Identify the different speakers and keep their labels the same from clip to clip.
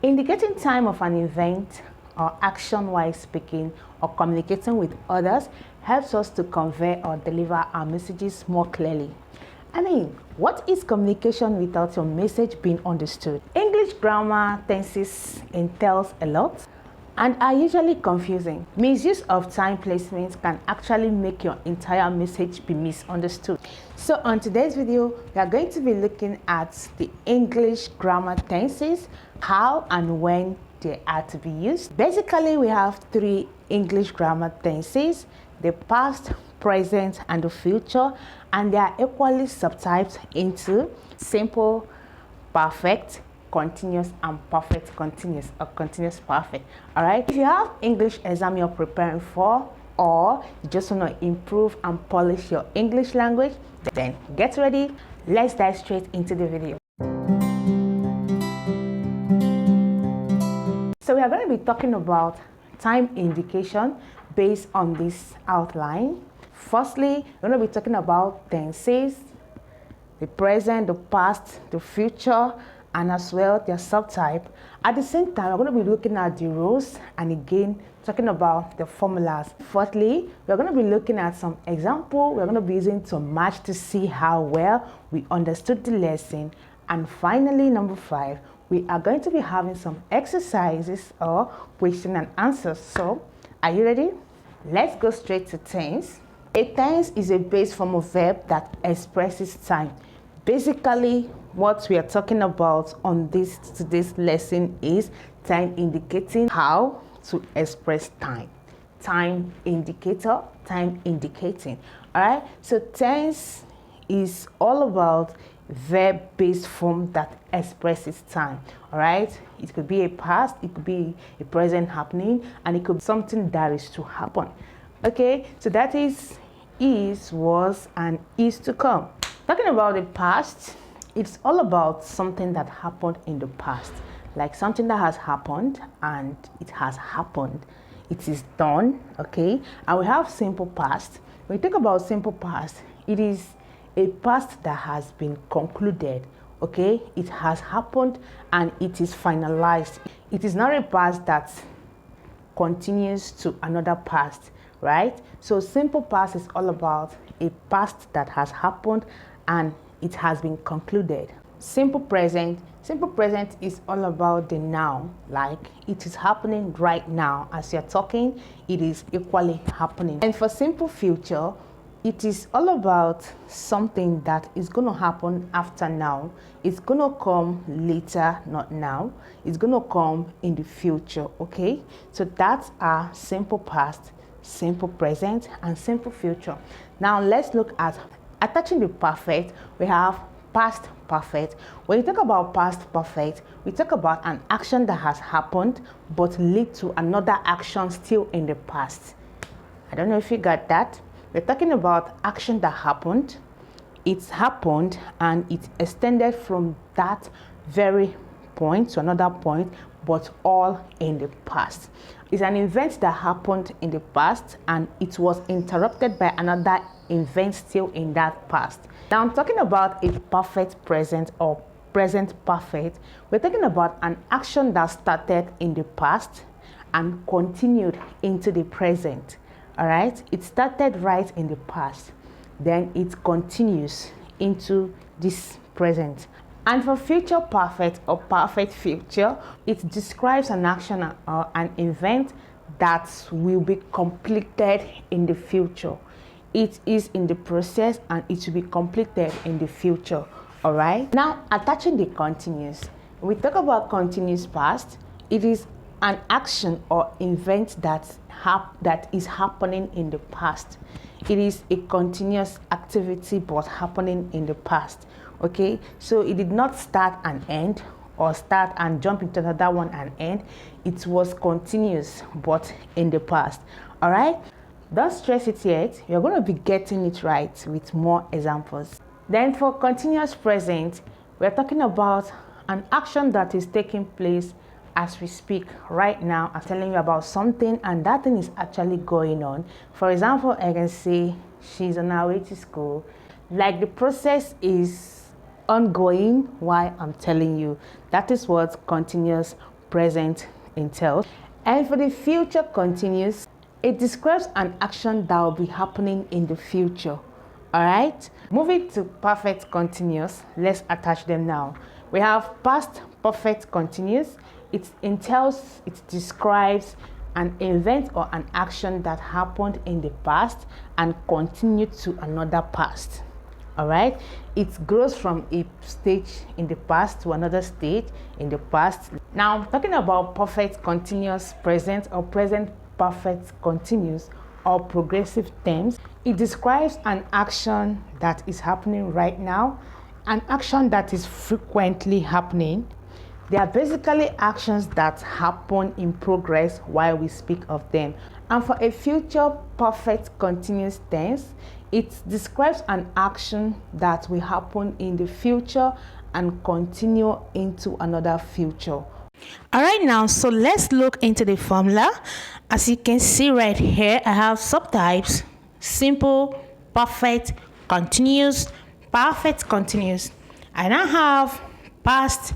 Speaker 1: Indicating time of an event or action while speaking or communicating with others helps us to convey or deliver our messages more clearly. What is communication without your message being understood? English grammar tenses entails a lot and are usually confusing. Misuse of time placements can actually make your entire message be misunderstood. So on today's video, we are going to be looking at the English grammar tenses, how and when they are to be used. Basically, we have three English grammar tenses: the past, present, and the future, and they are equally subtyped into simple, perfect, continuous, and perfect continuous or continuous perfect. All right, if you have English exam you're preparing for, or you just want to improve and polish your English language, then get ready. Let's dive straight into the video. So we are going to be talking about time indication based on this outline. Firstly, we're going to be talking about tenses, the present, the past, the future, and as well their subtype. At the same time, we're going to be looking at the rules and again talking about the formulas. Fourthly, we're going to be looking at some example we're going to be using to match to see how well we understood the lesson. And finally, number 5, we are going to be having some exercises or question and answers. So are you ready? Let's go straight to tense. A tense is a base form of verb that expresses time. Basically, what we are talking about on today's lesson is time indicating how to express time. Time indicator, time indicating. All right. So tense is all about verb-based form that expresses time. All right. It could be a past, it could be a present happening, and it could be something that is to happen. Okay. So that is, was, and is to come. Talking about the past, it's all about something that happened in the past, like something that has happened and it has happened. It is done, okay? And we have simple past. When we think about simple past, it is a past that has been concluded, okay? It has happened and it is finalized. It is not a past that continues to another past, right? So simple past is all about a past that has happened and it has been concluded. Simple present is all about the now, like it is happening right now as you're talking, it is equally happening. And for simple future, it is all about something that is going to happen after now. It's going to come later, not now. It's going to come in the future, okay? So that's our simple past, simple present, and simple future. Now let's look at attaching the perfect. We have past perfect. When you talk about past perfect, we talk about an action that has happened but lead to another action still in the past. I don't know if you got that. We're talking about action that happened. It's happened and it extended from that very point to another point, but all in the past. It's an event that happened in the past and it was interrupted by another event still in that past. Now I'm talking about a perfect present or present perfect. We're talking about an action that started in the past and continued into the present. All right, it started right in the past, then it continues into this present. And for future perfect or perfect future, it describes an action or an event that will be completed in the future. It is in the process and it will be completed in the future. All right. Now, attaching the continuous. When we talk about continuous past, it is an action or event that is happening in the past. It is a continuous activity but happening in the past. Okay, so it did not start and end or start and jump into another one and end. It was continuous but in the past. All right, don't stress it yet. You're going to be getting it right with more examples. Then for continuous present, we're talking about an action that is taking place as we speak right now. I'm telling you about something and that thing is actually going on. For example, I can say she's on her way to school. Like the process is ongoing while I'm telling you. That is what continuous present entails. And for the future continuous, it describes an action that will be happening in the future. All right, moving to perfect continuous, let's attach them now. We have past perfect continuous. It entails, it describes an event or an action that happened in the past and continued to another past. All right, it grows from a stage in the past to another stage in the past. Now, talking about perfect continuous present or present perfect continuous or progressive tense, it describes an action that is happening right now, an action that is frequently happening. They are basically actions that happen in progress while we speak of them. And for a future perfect continuous tense, it describes an action that will happen in the future and continue into another future. All right, now, so let's look into the formula. As you can see right here, I have subtypes: simple, perfect, continuous, perfect continuous. I now have past,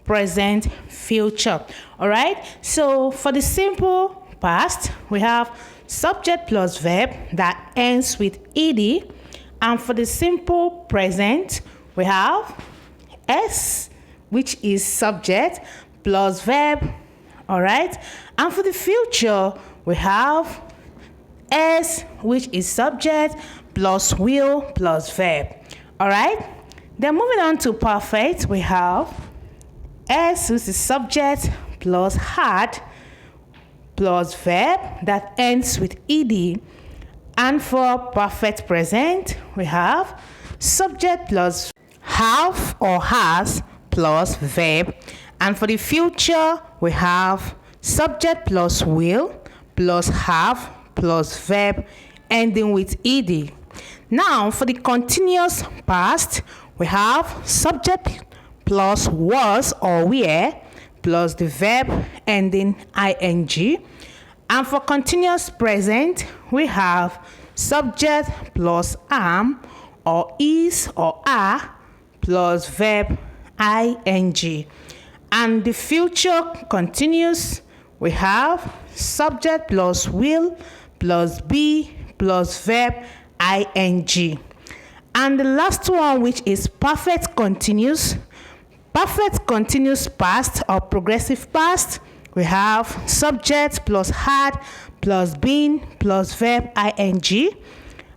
Speaker 1: present, future. All right, so for the simple past, we have subject plus verb that ends with ed, and for the simple present, we have s, which is subject plus verb. All right, and for the future, we have s, which is subject plus will plus verb. All right, then moving on to perfect, we have s, which is subject plus had plus verb that ends with ed, and for perfect present, we have subject plus have or has plus verb, and for the future, we have subject plus will plus have plus verb ending with ed. Now, for the continuous past, we have subject plus was or were plus the verb ending ing. And for continuous present, we have subject plus am or is or are plus verb ing. And the future continuous, we have subject plus will plus be plus verb ing. And the last one, which is perfect continuous past or progressive past, we have subject plus had plus been plus verb ing.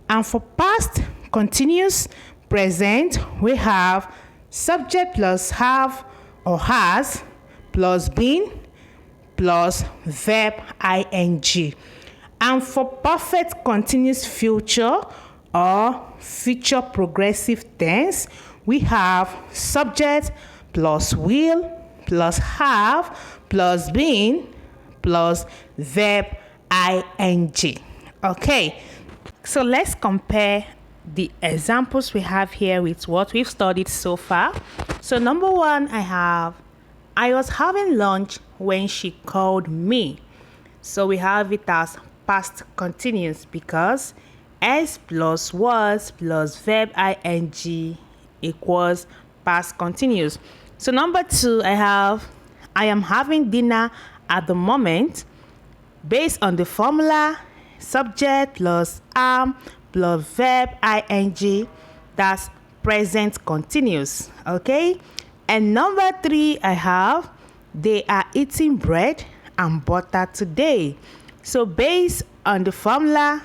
Speaker 1: And for past continuous present, we have subject plus have or has plus been plus verb ing. And for perfect continuous future or future progressive tense, we have subject plus will plus have plus been plus verb ing. Okay, so let's compare the examples we have here with what we've studied so far. So number one, I was having lunch when she called me. So we have it as past continuous because s plus was plus verb ing equals past continuous. So number two, I am having dinner at the moment. Based on the formula, subject plus am plus verb ing, that's present continuous. Okay, and number three, they are eating bread and butter today. So based on the formula,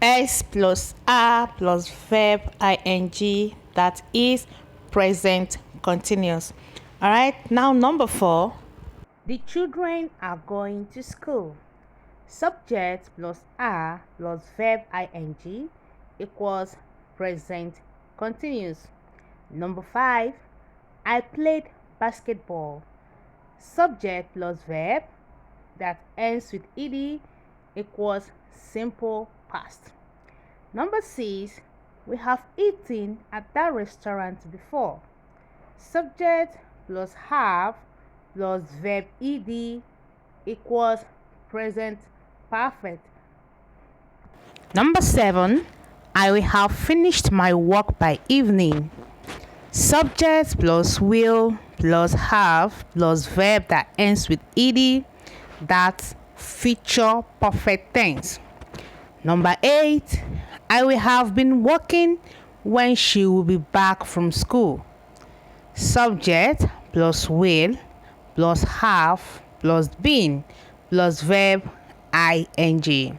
Speaker 1: s plus are plus verb ing, that is present continuous. All right, now number four, the children are going to school. Subject plus are plus verb ing equals present continuous. Number five, I played basketball. Subject plus verb that ends with ed equals simple past. Number six, we have eaten at that restaurant before. Subject plus have plus verb ed equals present perfect. Number seven, I will have finished my work by evening. Subject plus will plus have plus verb that ends with ed. That's future perfect tense. Number 8, I will have been working when she will be back from school. Subject plus will plus have plus been plus verb ing.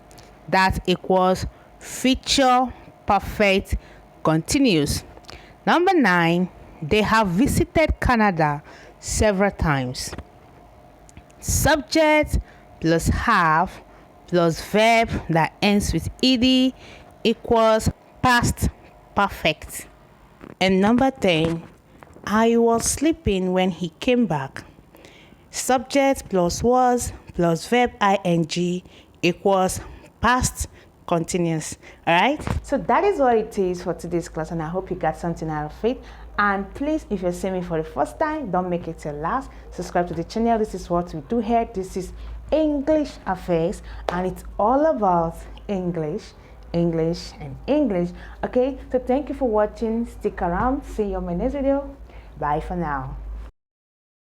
Speaker 1: That equals future perfect continuous. Number 9, they have visited Canada several times. Subject plus have plus verb that ends with ed equals past perfect. And number 10, I was sleeping when he came back. Subject plus was plus verb ing equals past continuous. All right, so that is what it is for today's class, and I hope you got something out of it. And please, if you're seeing me for the first time, don't make it till last. Subscribe to the channel. This is what we do here. This is English Affairs, and it's all about English and English. Okay, so thank you for watching. Stick around. See you on my next video. Bye for now.